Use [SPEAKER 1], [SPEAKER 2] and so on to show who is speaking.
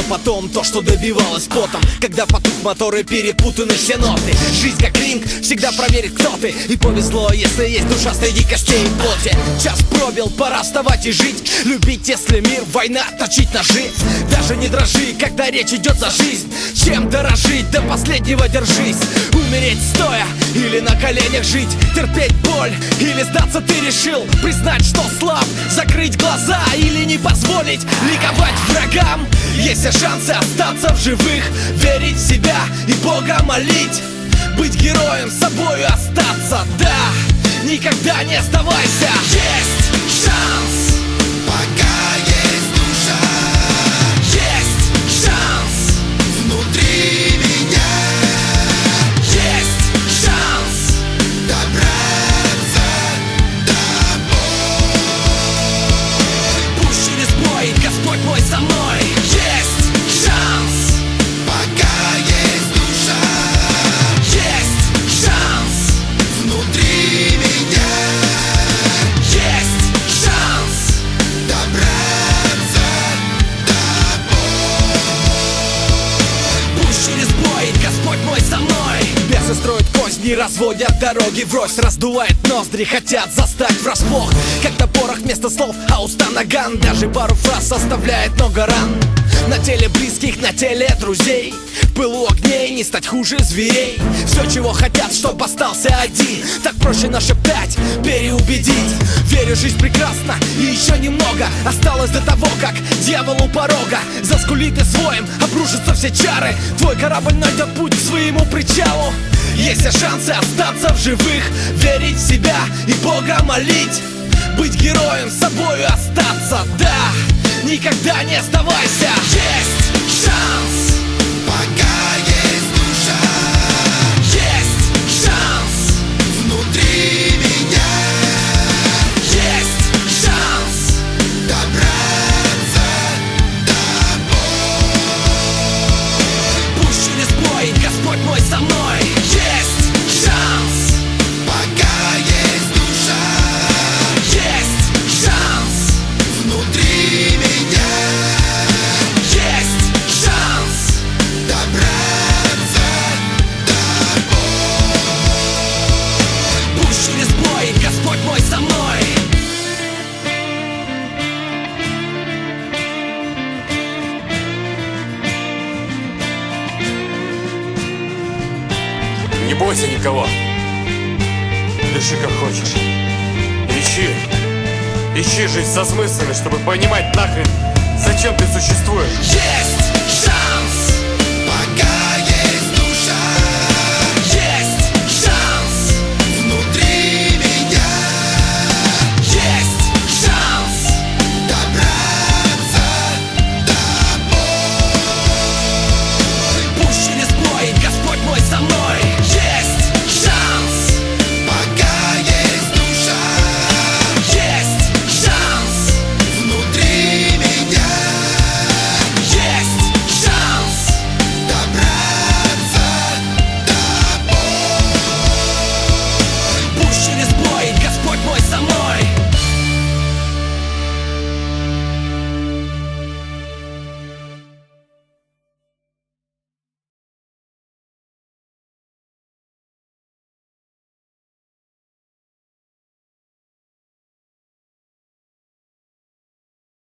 [SPEAKER 1] но потом то, что добивалось потом. Когда потух мотор и перепутаны все ноты. Жизнь как ринг, всегда проверит, кто ты. И повезло, если есть душа среди костей и плоти. Час пробил, пора вставать и жить. Любить, если мир, война, точить ножи. Даже не дрожи, когда речь идет за жизнь. Чем дорожить, до последнего держись. Умереть стоя или на коленях жить. Терпеть боль или сдаться ты решил. Признать, что слаб, закрыть глаза или не позволить ликовать врагам. Есть все шансы остаться в живых. Верить в себя и Бога молить. Быть героем, собою остаться, да. Никогда не сдавайся. Есть шанс,
[SPEAKER 2] Пока есть душа,
[SPEAKER 1] есть шанс,
[SPEAKER 2] внутри меня
[SPEAKER 1] есть шанс.
[SPEAKER 2] добраться домой.
[SPEAKER 1] Пусть через бой Господь мой со мной. Есть шанс,
[SPEAKER 2] Пока есть душа,
[SPEAKER 1] есть шанс,
[SPEAKER 2] внутри меня
[SPEAKER 1] есть шанс.
[SPEAKER 2] добраться домой.
[SPEAKER 1] Пусть через бой Господь мой со мной. Бесы строят козни, разводят дороги врозь. Раздувает ноздри, хотят застать врасплох. Когда порох вместо слов, а уста наган. Даже пару фраз оставляет много ран. На теле близких, на теле друзей. В пылу огней не стать хуже зверей. Все, чего хотят, чтоб остался один. Так проще нашептать, переубедить. Верю, жизнь прекрасна и еще немного осталось до того, как дьявол у порога заскулит и своим обрушатся все чары. Твой корабль найдет путь к своему причалу. Есть все шансы остаться в живых. Верить в себя и Бога молить. Быть героем, собою остаться, да. Никогда не сдавайся. Есть шанс,
[SPEAKER 2] Пока есть душа,
[SPEAKER 1] есть шанс,
[SPEAKER 2] внутри меня
[SPEAKER 1] есть шанс.
[SPEAKER 2] добраться домой.
[SPEAKER 1] Пусть через бой Господь мой со мной. Есть шанс,
[SPEAKER 2] Пока есть душа,
[SPEAKER 1] есть шанс,
[SPEAKER 2] внутри меня
[SPEAKER 1] есть шанс.
[SPEAKER 2] добраться домой.
[SPEAKER 1] Пусть через бой Господь мой со мной.
[SPEAKER 3] Не бойся никого. Дыши как хочешь. Ищи жизнь со смыслами, чтобы понимать нахрен, зачем ты существуешь.
[SPEAKER 1] Есть